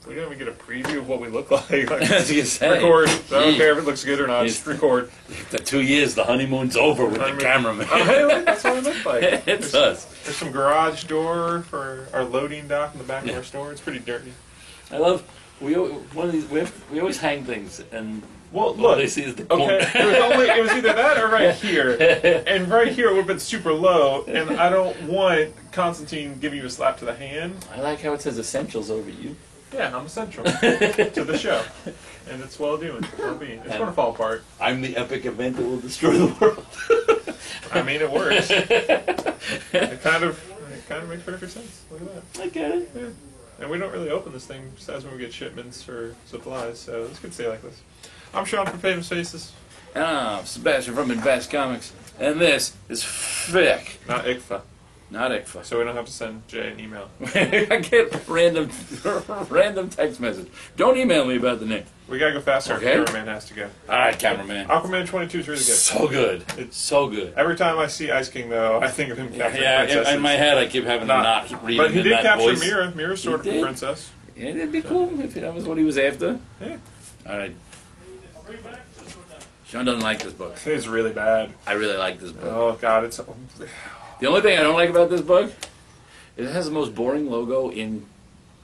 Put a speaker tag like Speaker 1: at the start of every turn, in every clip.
Speaker 1: We don't even get a preview of what we look like. Like
Speaker 2: As you say.
Speaker 1: record. I don't care if it looks good or not. Just record.
Speaker 2: The 2 years, the honeymoon's over with the cameraman.
Speaker 1: Oh, hey, look, that's what it looks like.
Speaker 2: It does.
Speaker 1: There's some garage door for our loading dock in the back of our store. It's pretty dirty.
Speaker 2: I love. We always hang things, and
Speaker 1: Well,
Speaker 2: all
Speaker 1: look.
Speaker 2: they see is the corner.
Speaker 1: Okay, it was either that or right here, and right here would have been super low, and I don't want Constantine giving you a slap to the hand.
Speaker 2: I like how it says essentials over you.
Speaker 1: Yeah, I'm essential to the show, and it's well being. It's going to fall apart.
Speaker 2: I'm the epic event that will destroy the world.
Speaker 1: I mean, it works. It kind of makes perfect sense. Look at that.
Speaker 2: I get it.
Speaker 1: Yeah. And we don't really open this thing besides when we get shipments for supplies, so this could stay like this. I'm Sean from Famous Faces.
Speaker 2: And I'm Sebastian from Invest Comics, and this is Fick,
Speaker 1: Not ICFA,
Speaker 2: not ICFA.
Speaker 1: so we don't have to send Jay an email.
Speaker 2: I get random text message. Don't email me about the name.
Speaker 1: We gotta go faster.
Speaker 2: Okay.
Speaker 1: Cameraman has to go.
Speaker 2: All right, cameraman.
Speaker 1: Aquaman 22 is really good.
Speaker 2: So good. It's so good.
Speaker 1: Every time I see Ice King, though, I think of him capturing princesses.
Speaker 2: In my head, I keep having to not read
Speaker 1: But
Speaker 2: it
Speaker 1: he
Speaker 2: in
Speaker 1: did
Speaker 2: that
Speaker 1: capture
Speaker 2: voice.
Speaker 1: Mira. Mira's sort of
Speaker 2: He
Speaker 1: a
Speaker 2: did.
Speaker 1: princess.
Speaker 2: Yeah, it'd be cool if that was what he was after.
Speaker 1: Yeah.
Speaker 2: All right. Sean doesn't like this book.
Speaker 1: It's really bad.
Speaker 2: I really like this book.
Speaker 1: Oh, God, it's...
Speaker 2: The only thing I don't like about this book is it has the most boring logo in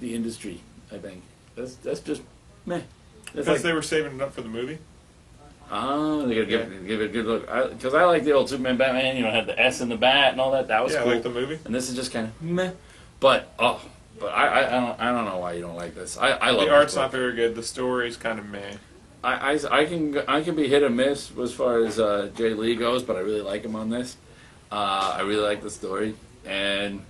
Speaker 2: the industry, I think. That's just meh. That's
Speaker 1: Because they were saving it up for the movie?
Speaker 2: oh, they gotta give it a good look. Because I like the old Superman Batman, you know, had the S in the bat and all that. That was
Speaker 1: Yeah,
Speaker 2: cool.
Speaker 1: like the movie.
Speaker 2: And this is just kind of meh. But I don't know why you don't like this. I love
Speaker 1: The
Speaker 2: this
Speaker 1: art's
Speaker 2: book.
Speaker 1: not very good. The story's kind of meh.
Speaker 2: I can be hit or miss as far as Jay Lee goes, but I really like him on this. I really like the story, and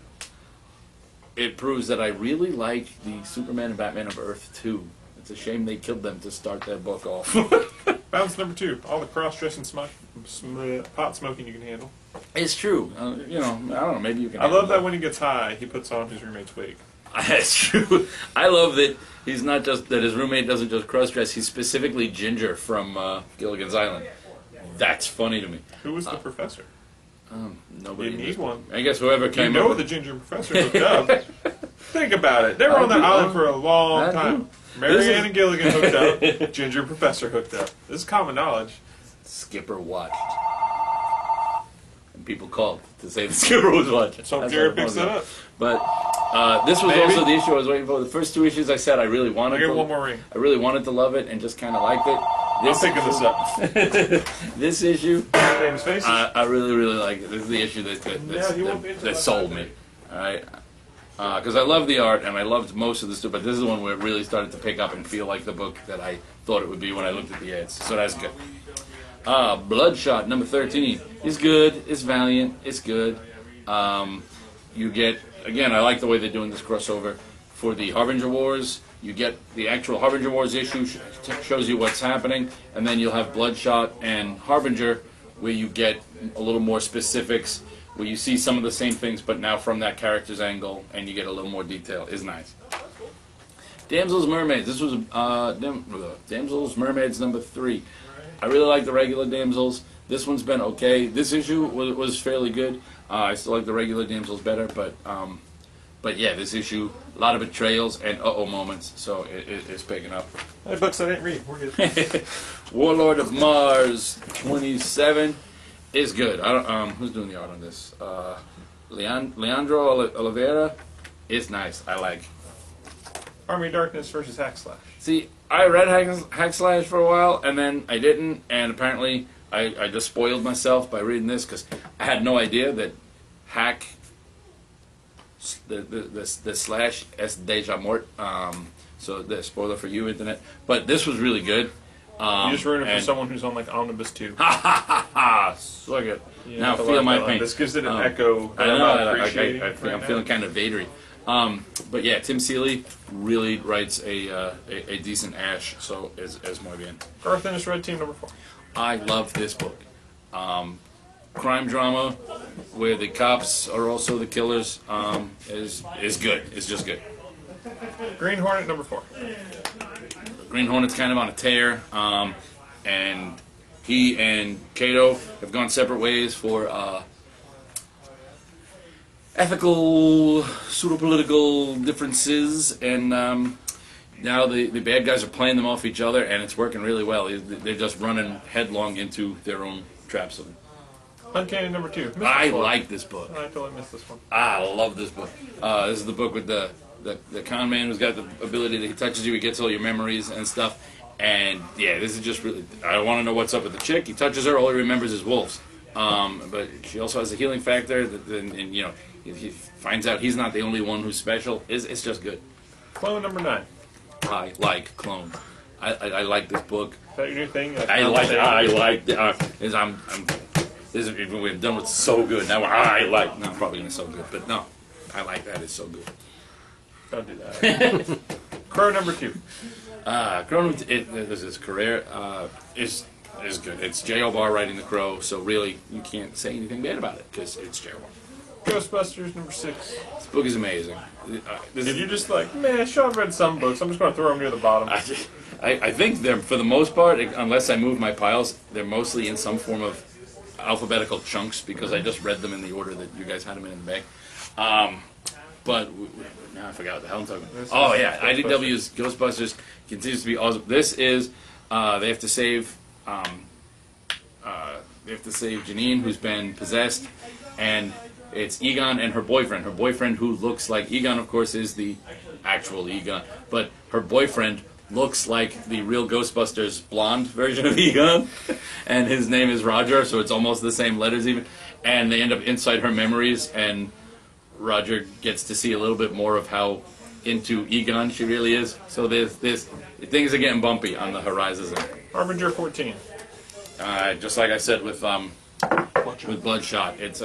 Speaker 2: it proves that I really like the Superman and Batman of Earth 2. It's a shame they killed them to start that book off.
Speaker 1: Bounce number 2. All the cross-dressing pot smoking you can handle.
Speaker 2: It's true. You know, I don't know. Maybe you can.
Speaker 1: I love that when he gets high, he puts on his roommate's wig.
Speaker 2: That's true. I love that he's not just that his roommate doesn't just cross dress. He's specifically Ginger from Gilligan's Island. That's funny to me.
Speaker 1: Who was the professor?
Speaker 2: Nobody.
Speaker 1: You
Speaker 2: in
Speaker 1: need
Speaker 2: this
Speaker 1: one.
Speaker 2: book. I guess whoever
Speaker 1: You
Speaker 2: came
Speaker 1: know
Speaker 2: up.
Speaker 1: the ginger professor hooked up. Think about it. They were on that island for a long time. Mary Ann and Gilligan hooked up. Ginger professor hooked up. This is common knowledge.
Speaker 2: Skipper watched. And people called to say the Skipper was watching.
Speaker 1: So
Speaker 2: That's
Speaker 1: Jared
Speaker 2: how
Speaker 1: picks
Speaker 2: it
Speaker 1: that up.
Speaker 2: But this was
Speaker 1: Maybe.
Speaker 2: also the issue I was waiting for. The first 2 issues I said I really wanted
Speaker 1: I'll give
Speaker 2: to.
Speaker 1: one more ring.
Speaker 2: I really wanted to love it and just kind of liked it.
Speaker 1: I'm picking this up.
Speaker 2: This issue,
Speaker 1: Famous Faces.
Speaker 2: I really, really like it. This is the issue
Speaker 1: Yeah,
Speaker 2: that sold me. All right. Because I love the art and I loved most of the stuff, but this is the one where it really started to pick up and feel like the book that I thought it would be when I looked at the ads. So that's good. Bloodshot, number 13. It's good. It's valiant. It's good. You get, again, I like the way they're doing this crossover. For the Harbinger Wars, you get the actual Harbinger Wars issue, shows you what's happening, and then you'll have Bloodshot and Harbinger, where you get a little more specifics, where you see some of the same things, but now from that character's angle, and you get a little more detail. It's nice. Damsels Mermaids. This was Damsels Mermaids number 3. I really like the regular Damsels. This one's been okay. This issue was fairly good. I still like the regular Damsels better, but yeah, this issue, a lot of betrayals and uh-oh moments, so it's picking up.
Speaker 1: Hey, books I didn't read. We're good.
Speaker 2: Warlord of Mars 27 is good. Who's doing the art on this? Leandro Oliveira. It's nice. I like.
Speaker 1: Army of Darkness versus Hack Slash.
Speaker 2: See, I read Hack Slash for a while, and then I didn't, and apparently I just spoiled myself by reading this, because I had no idea that Hack, the slash es deja mort, so the spoiler for you, Internet, but this was really good.
Speaker 1: You just ruined it for someone who's on like Omnibus 2.
Speaker 2: Ha ha ha ha! Suck it.
Speaker 1: Yeah,
Speaker 2: Now
Speaker 1: I
Speaker 2: feel
Speaker 1: like
Speaker 2: my
Speaker 1: that line.
Speaker 2: pain.
Speaker 1: This gives it an echo that
Speaker 2: I
Speaker 1: I'm
Speaker 2: know.
Speaker 1: not appreciating
Speaker 2: I'm
Speaker 1: right
Speaker 2: feeling
Speaker 1: now.
Speaker 2: kind of vadery. But yeah, Tim Seeley really writes a decent Ash, so es muy bien.
Speaker 1: Garth Ennis Red Team number 4.
Speaker 2: I love this book. Crime drama where the cops are also the killers is good. It's just good.
Speaker 1: Green Hornet number 4.
Speaker 2: Green Hornet's kind of on a tear, and he and Kato have gone separate ways for ethical, pseudo-political differences, and now the bad guys are playing them off each other, and it's working really well. They're just running headlong into their own traps.
Speaker 1: Uncanny number 2.
Speaker 2: I like this book.
Speaker 1: I totally missed this one.
Speaker 2: I love this book. This is the book with the con man who's got the ability that he touches you, he gets all your memories and stuff. And yeah, this is just really. I want to know what's up with the chick. He touches her, all he remembers is wolves. But she also has a healing factor, and you know, he finds out he's not the only one who's special. It's just good.
Speaker 1: Clone number 9.
Speaker 2: I like Clone. I like this book.
Speaker 1: Is that your new thing?
Speaker 2: I like. This is, we've done what's so good. Now I like. No, probably not so good, but no, I like that. It's so good.
Speaker 1: Don't do that. Crow number 2.
Speaker 2: Crow. This is career. Is good. It's J.O. Barr writing the Crow, so really you can't say anything bad about it because it's J.O. Barr.
Speaker 1: Ghostbusters number 6.
Speaker 2: This book is amazing.
Speaker 1: If you're just like, man, sure, I've read some books, I'm just going to throw them near the bottom.
Speaker 2: I think they're, for the most part, unless I move my piles, they're mostly in some form of alphabetical chunks because I just read them in the order that you guys had them in the back. But now I forgot what the hell I'm talking about. Oh yeah, IDW's Ghostbusters continues to be awesome. This is they have to save Janine, who's been possessed, and it's Egon and her boyfriend. Her boyfriend, who looks like Egon, of course, is the actual Egon, but her boyfriend looks like the real Ghostbusters blonde version of Egon, and his name is Roger, so it's almost the same letters even. And they end up inside her memories, and Roger gets to see a little bit more of how into Egon she really is. So there's things are getting bumpy on the horizons.
Speaker 1: Harbinger 14.
Speaker 2: Just like I said with Bloodshot, it's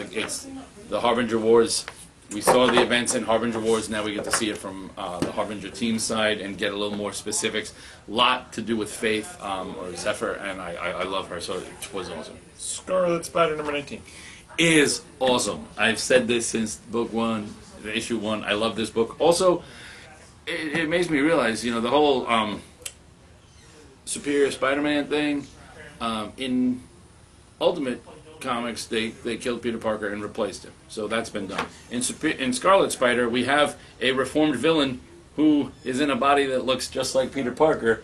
Speaker 2: the Harbinger Wars. We saw the events in Harbinger Wars. Now we get to see it from the Harbinger team side and get a little more specifics. Lot to do with Faith or Zephyr, and I love her, so it was awesome.
Speaker 1: Scarlet Spider number 19.
Speaker 2: Is awesome. I've said this since book 1, issue 1. I love this book. Also, it makes me realize, the whole Superior Spider-Man thing. In Ultimate Comics, they killed Peter Parker and replaced him. So that's been done. In Scarlet Spider, we have a reformed villain who is in a body that looks just like Peter Parker,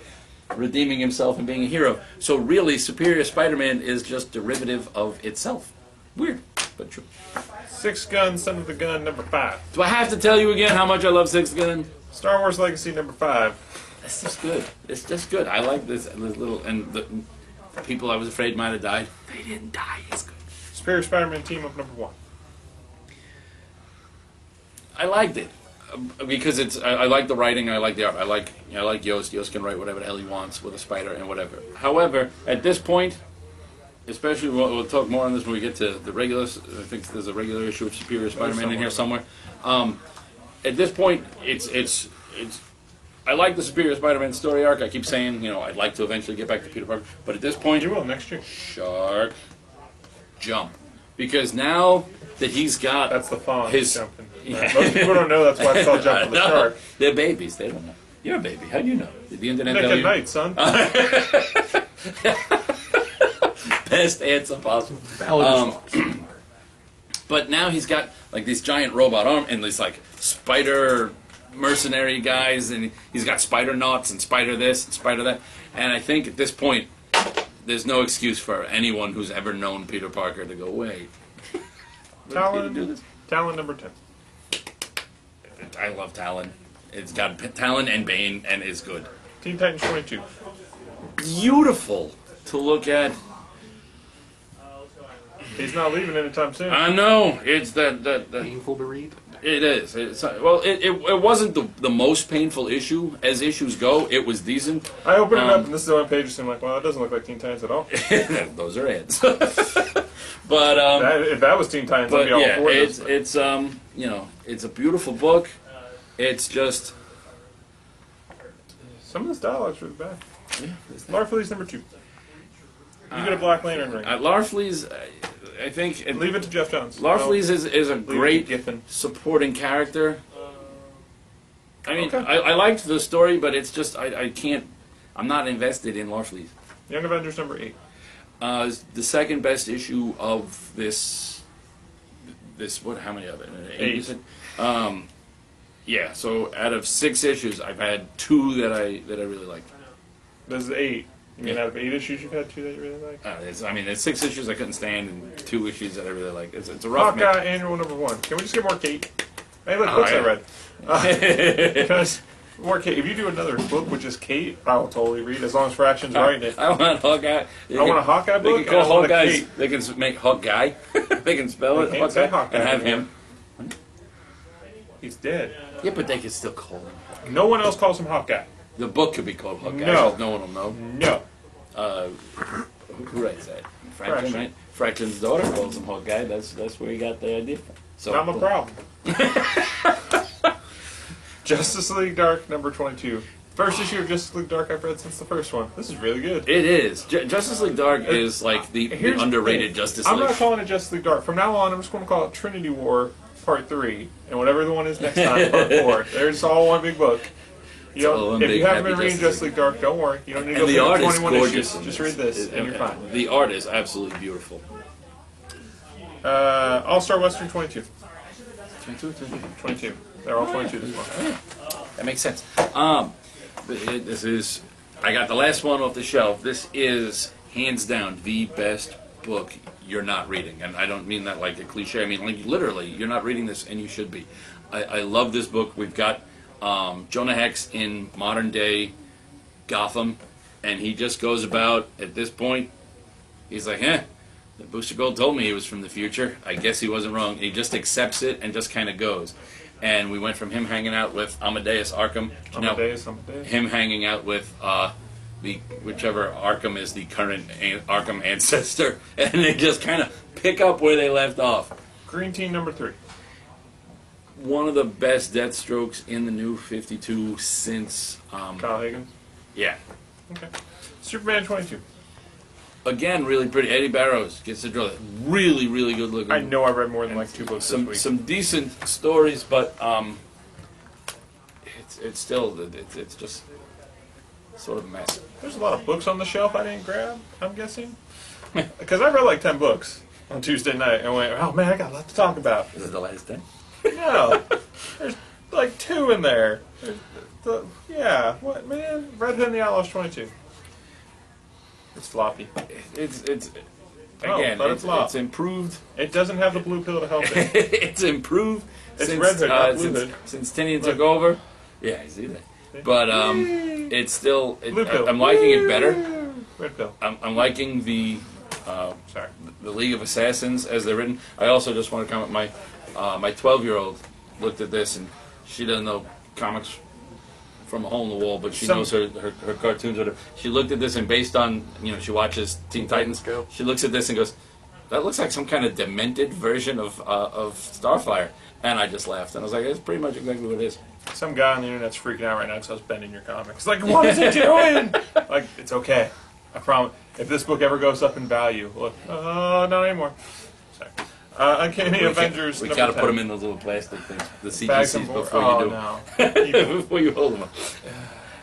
Speaker 2: redeeming himself and being a hero. So really, Superior Spider-Man is just derivative of itself. Weird, but true.
Speaker 1: Six Gun, Son of the Gun number 5.
Speaker 2: Do I have to tell you again how much I love Sixth Gun?
Speaker 1: Star Wars Legacy number 5.
Speaker 2: It's just good. It's just good. I like this little, and the people I was afraid might have died, they didn't die. It's good.
Speaker 1: Superior Spider-Man Team Up number 1.
Speaker 2: I liked it because I like the writing. I like the art. I like Yost. Yost can write whatever the hell he wants with a spider and whatever. However, at this point, especially we'll talk more on this when we get to the regular. I think there's a regular issue of Superior Spider-Man in here somewhere. At this point, it's. I like the Superior Spider-Man story arc. I keep saying, I'd like to eventually get back to Peter Parker, but at this point,
Speaker 1: you will next year.
Speaker 2: Shark, jump, because now that he's got
Speaker 1: that's the fawn jumping.
Speaker 2: Yeah.
Speaker 1: Most people don't know that's why it's called Jump for the Shark.
Speaker 2: They're babies. They don't know. You're a baby. How do you know? Did the internet
Speaker 1: Nick
Speaker 2: tell
Speaker 1: at
Speaker 2: you?
Speaker 1: night, son.
Speaker 2: Best answer possible. But now he's got like these giant robot arm and these like spider mercenary guys, and he's got spider knots and spider this and spider that. And I think at this point, there's no excuse for anyone who's ever known Peter Parker to go, wait.
Speaker 1: Talon number 10.
Speaker 2: I love Talon. It's got Talon and Bane, and it's good.
Speaker 1: Teen Titans 22.
Speaker 2: Beautiful to look at.
Speaker 1: He's not leaving anytime soon.
Speaker 2: I know. It's that
Speaker 3: painful to read.
Speaker 2: It is. It wasn't the most painful issue. As issues go, it was decent.
Speaker 1: I opened it up, and this is the one page, and I'm like, well, it doesn't look like Teen Titans at all.
Speaker 2: Those are ads.
Speaker 1: But if that was Teen Titans, I'd be all for this.
Speaker 2: It's it's a beautiful book. It's just
Speaker 1: some of this dialogue's really bad. Yeah, Larfleeze number 2. You get a Black Lantern ring.
Speaker 2: Larfleeze, I think.
Speaker 1: Leave it to Jeff Johns.
Speaker 2: Larfleeze is a great supporting character. I mean, okay. I liked the story, but it's just I can't. I'm not invested in Larfleeze.
Speaker 1: Young Avengers number 8.
Speaker 2: The second best issue of this what? How many of it?
Speaker 1: 8.
Speaker 2: Yeah, so out of 6 issues, I've had 2 that I really liked.
Speaker 1: There's 8. You mean
Speaker 2: Yeah.
Speaker 1: out of 8 issues, you've had 2 that you really like?
Speaker 2: There's 6 issues I couldn't stand and 2 issues that I really like. It's a rough mix.
Speaker 1: Hawkeye Annual number 1. Can we just get more Kate? Hey, look,
Speaker 2: Oh,
Speaker 1: books
Speaker 2: yeah.
Speaker 1: I read. Because more Kate. If you do another book with just Kate, I will totally read as long as Fraction's writing it.
Speaker 2: I want Hawkeye.
Speaker 1: I want a Hawkeye
Speaker 2: They
Speaker 1: book.
Speaker 2: can call
Speaker 1: and I want a
Speaker 2: Hawkeye.
Speaker 1: Kate.
Speaker 2: They can make Hawkeye. They can spell it
Speaker 1: They can't say
Speaker 2: Hawkeye
Speaker 1: Hawkeye
Speaker 2: and have
Speaker 1: anymore.
Speaker 2: him.
Speaker 1: He's dead.
Speaker 2: Yeah, but they can still call him.
Speaker 1: No one else calls him Hawkeye.
Speaker 2: The book could be called Hawkeye.
Speaker 1: No.
Speaker 2: No one will know.
Speaker 1: No.
Speaker 2: Who writes that? Franklin,
Speaker 1: Fraction.
Speaker 2: right? Franklin's daughter calls him Hawkeye. That's where he got the idea from. So
Speaker 1: Not my problem. Justice League Dark number 22. First issue of Justice League Dark I've read since the first one. This is really good.
Speaker 2: It is. Justice League Dark is like the
Speaker 1: Here's the
Speaker 2: underrated
Speaker 1: thing.
Speaker 2: Justice
Speaker 1: I'm
Speaker 2: League.
Speaker 1: not calling it Justice League Dark. From now on, I'm just going to call it Trinity War Part 3. And whatever the one is next time, Part 4. There's all one big book. You
Speaker 2: all
Speaker 1: don't,
Speaker 2: one
Speaker 1: if
Speaker 2: big
Speaker 1: you haven't
Speaker 2: happy
Speaker 1: been reading
Speaker 2: Justice
Speaker 1: Justice League Dark, don't worry. You don't need to go
Speaker 2: And the
Speaker 1: through
Speaker 2: art is
Speaker 1: 21
Speaker 2: gorgeous.
Speaker 1: issues. Just read this, and you're fine.
Speaker 2: The art is absolutely beautiful.
Speaker 1: All-Star Western 22.
Speaker 2: 22.
Speaker 1: 22. They're all 22 this month.
Speaker 2: That makes sense. This is. I got the last one off the shelf. This is hands down the best book you're not reading, and I don't mean that like a cliche. I mean like literally, you're not reading this, and you should be. I love this book. We've got Jonah Hex in modern day Gotham, and he just goes about at this point. He's like, the Booster Gold told me he was from the future. I guess he wasn't wrong. He just accepts it and just kind of goes. And we went from him hanging out with Amadeus Arkham to now
Speaker 1: Amadeus.
Speaker 2: him hanging out with the whichever Arkham is the current Arkham ancestor, and they just kind of pick up where they left off.
Speaker 1: Green Team number 3.
Speaker 2: One of the best Deathstrokes in the new 52 since
Speaker 1: Kyle Higgins.
Speaker 2: yeah.
Speaker 1: Okay. Superman 22.
Speaker 2: Again, really pretty. Eddie Barrows gets to draw that. Really, really good looking.
Speaker 1: I know I read more than like 2 books this week.
Speaker 2: Some decent stories, but it's still it's just sort of a mess.
Speaker 1: There's a lot of books on the shelf I didn't grab, I'm guessing. Because I read like 10 books on Tuesday night and went, oh man, I got a lot to talk about.
Speaker 2: Is it the last 10?
Speaker 1: No. There's like 2 in there. Yeah, what man? Red Hood and the Outlaws 22. It's floppy.
Speaker 2: It's
Speaker 1: Oh,
Speaker 2: again,
Speaker 1: but it's flop.
Speaker 2: it's improved.
Speaker 1: It doesn't have the blue pill to help it.
Speaker 2: It's improved
Speaker 1: It's
Speaker 2: since
Speaker 1: Red Hood, not Blue Hood.
Speaker 2: since Tinian
Speaker 1: Look.
Speaker 2: took over. Yeah, I see that. But it's still.
Speaker 1: Blue pill.
Speaker 2: I'm liking it better.
Speaker 1: Red pill.
Speaker 2: I'm liking the
Speaker 1: Sorry.
Speaker 2: the League of Assassins as they're written. I also just want to comment. My 12-year-old looked at this and she doesn't know comics from a hole in the wall, but she knows her cartoons. Or whatever. She looked at this and based on she watches Teen Titans. She looks at this and goes, "That looks like some kind of demented version of Starfire." And I just laughed and I was like, "That's pretty much exactly what it is."
Speaker 1: Some guy on the internet's freaking out right now because I was bending your comics. Like, what is he doing? Like, it's okay. I promise. If this book ever goes up in value, look, not anymore. Sorry. Uncanny Avengers.
Speaker 2: We
Speaker 1: number
Speaker 2: gotta
Speaker 1: 10.
Speaker 2: put them in those little plastic things, the
Speaker 1: Bags
Speaker 2: CGCs
Speaker 1: and board.
Speaker 2: before
Speaker 1: Oh,
Speaker 2: you do.
Speaker 1: no.
Speaker 2: Before you hold them up.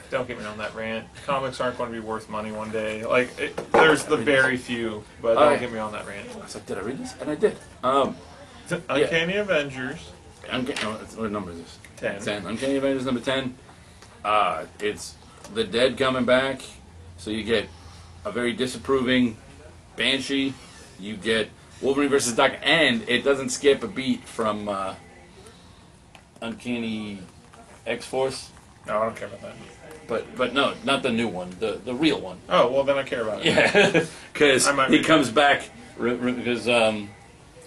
Speaker 1: Don't get me on that rant. Comics aren't going to be worth money one day. Like, there's the very few, but don't get me on that rant.
Speaker 2: I was like, did I read this? And I did.
Speaker 1: Uncanny Avengers.
Speaker 2: What number is this?
Speaker 1: 10.
Speaker 2: 10. Uncanny Avengers number 10. It's the dead coming back. So you get a very disapproving Banshee. You get Wolverine versus Doc, and it doesn't skip a beat from Uncanny X-Force.
Speaker 1: No, I don't care about that.
Speaker 2: But no, not the new one, the real one.
Speaker 1: Oh, well, then I care about it.
Speaker 2: Yeah, because
Speaker 1: I might
Speaker 2: he
Speaker 1: read
Speaker 2: comes back because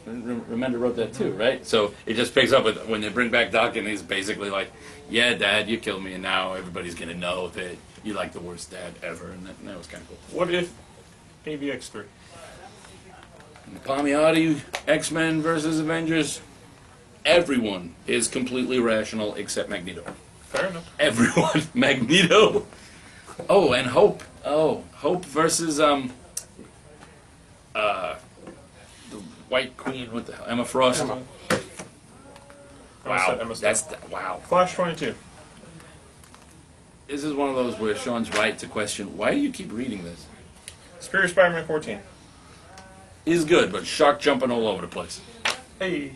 Speaker 2: Remender wrote that too, right? So it just picks up with when they bring back Doc, and he's basically like, "Yeah, Dad, you killed me, and now everybody's gonna know that you like the worst dad ever," and that was kind of cool.
Speaker 1: What if AVX3?
Speaker 2: And the Palmiotti X-Men versus Avengers, everyone is completely rational except Magneto.
Speaker 1: Fair enough.
Speaker 2: Everyone, Magneto. Oh, and Hope. Oh, Hope versus the White Queen. What the hell? Emma Frost.
Speaker 1: Emma.
Speaker 2: Wow,
Speaker 1: Emma
Speaker 2: that's
Speaker 1: Stone.
Speaker 2: wow.
Speaker 1: Flash 22.
Speaker 2: This is one of those where Sean's right to question why do you keep reading this?
Speaker 1: Superior Spider-Man 14.
Speaker 2: Is good, but shark jumping all over the place.
Speaker 1: Hey.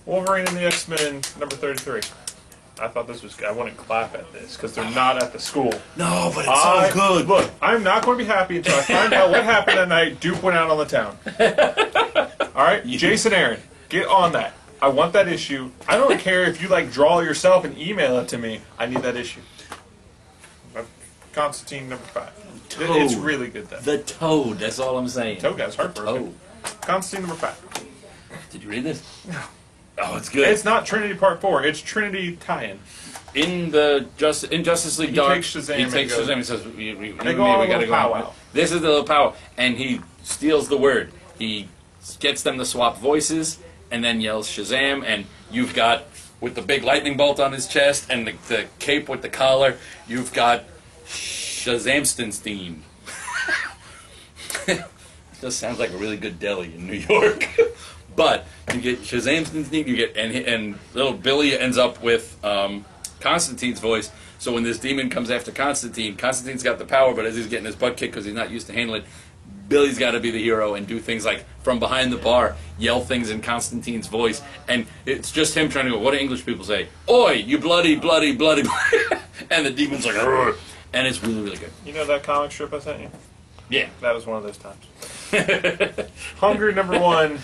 Speaker 1: Wolverine and the X-Men, number 33. I thought this was good. I wouldn't clap at this because they're not at the school.
Speaker 2: No, but it's so good.
Speaker 1: Look, I'm not going to be happy until I find out what happened that night. Duke went out on the town. All right, Jason Aaron, get on that. I want that issue. I don't care if you like draw yourself and email it to me. I need that issue. Constantine #5.
Speaker 2: Toad.
Speaker 1: It's really good though.
Speaker 2: The Toad. That's all I'm saying.
Speaker 1: Toad guy's heartbroken. Constantine #5.
Speaker 2: Did you read this? No. Oh, it's good.
Speaker 1: It's not Trinity Part 4. It's Trinity tie-in.
Speaker 2: In Justice League Dark,
Speaker 1: takes Shazam
Speaker 2: he takes
Speaker 1: and goes-
Speaker 2: Shazam and says, "We
Speaker 1: go on a
Speaker 2: gotta
Speaker 1: little
Speaker 2: go."
Speaker 1: powwow.
Speaker 2: This is the little powwow, and he steals the word. He gets them to swap voices, and then yells Shazam. And you've got, with the big lightning bolt on his chest and the cape with the collar, you've got Shazamstenstein. It just sounds like a really good deli in New York. But you get Shazamstenstein, you get and little Billy ends up with Constantine's voice. So when this demon comes after Constantine, Constantine's got the power, but as he's getting his butt kicked because he's not used to handling it, Billy's got to be the hero and do things like from behind the bar, yell things in Constantine's voice, and it's just him trying to go. What do English people say? Oi, you bloody, bloody, bloody, and the demon's like, "Arr!" And it's really, really good.
Speaker 1: You know that comic strip I sent you?
Speaker 2: Yeah.
Speaker 1: That was one of those times. Hunger #1.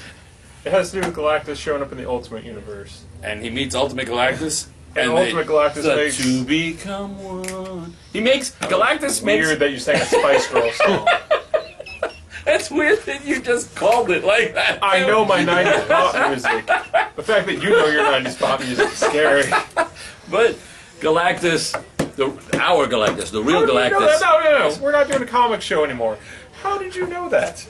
Speaker 1: It has to do with Galactus showing up in the Ultimate Universe.
Speaker 2: And he meets Ultimate Galactus.
Speaker 1: And Ultimate Galactus makes...
Speaker 2: To become one. He makes... Galactus makes...
Speaker 1: Weird that you sang a Spice Girl song.
Speaker 2: That's weird that you just called it like that.
Speaker 1: I know my 90s pop music. The fact that you know your 90s pop music is scary.
Speaker 2: But Galactus, our Galactus, the real
Speaker 1: How did you know
Speaker 2: Galactus...
Speaker 1: that? No. We're not doing a comic show anymore. How did you know that?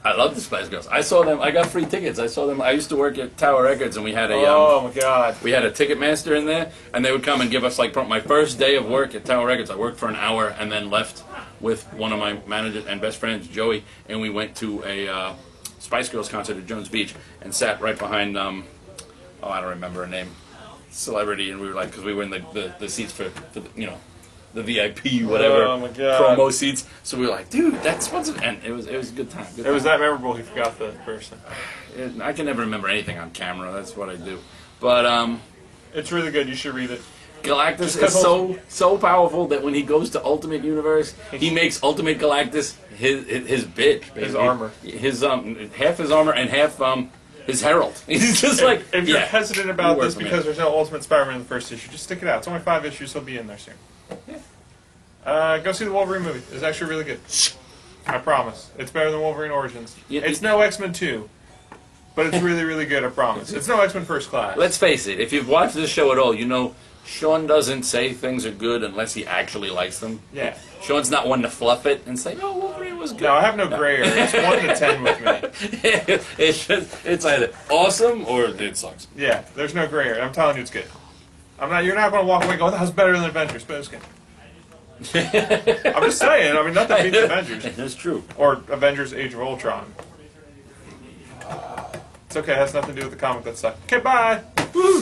Speaker 2: I love the Spice Girls. I saw them. I got free tickets. I saw them. I used to work at Tower Records, and we had a
Speaker 1: Oh, my God.
Speaker 2: we had a ticket master in there, and they would come and give us like my first day of work at Tower Records. I worked for an hour and then left with one of my managers and best friends, Joey, and we went to a Spice Girls concert at Jones Beach and sat right behind I don't remember her name, celebrity, and we were like, because we were in the seats for the, the VIP whatever
Speaker 1: Oh, my God.
Speaker 2: promo seats. So we were like, dude, that's what's it, and it was a good time.
Speaker 1: It was that memorable he forgot the person.
Speaker 2: I can never remember anything on camera. That's what I do. But
Speaker 1: It's really good. You should read it.
Speaker 2: Galactus is so powerful that when he goes to Ultimate Universe, he makes Ultimate Galactus his bitch, basically.
Speaker 1: His armor.
Speaker 2: His half his armor and half his herald. He's just like,
Speaker 1: If you're
Speaker 2: yeah,
Speaker 1: hesitant about
Speaker 2: you work
Speaker 1: this
Speaker 2: for me.
Speaker 1: because there's no Ultimate Spider-Man in the first issue, just stick it out. It's only 5 issues. He'll be in there soon. Go see the Wolverine movie. It's actually really good. I promise. It's better than Wolverine Origins.
Speaker 2: Yeah,
Speaker 1: It's no X-Men 2, but it's really, really good, I promise. It's no X-Men First Class.
Speaker 2: Let's face it, if you've watched this show at all, you know Sean doesn't say things are good unless he actually likes them.
Speaker 1: Yeah.
Speaker 2: Sean's not one to fluff it and say, "Oh, Wolverine was good."
Speaker 1: No, I have no gray area. It's 1 to 10 with me.
Speaker 2: it's either awesome or it sucks.
Speaker 1: Yeah, there's no gray area. I'm telling you it's good. You're not going to walk away and go, that was better than Avengers, but it's good. I'm just saying, nothing beats Avengers.
Speaker 2: That's true.
Speaker 1: Or Avengers Age of Ultron. It's okay, it has nothing to do with the comic that sucked. Okay, bye! Woo!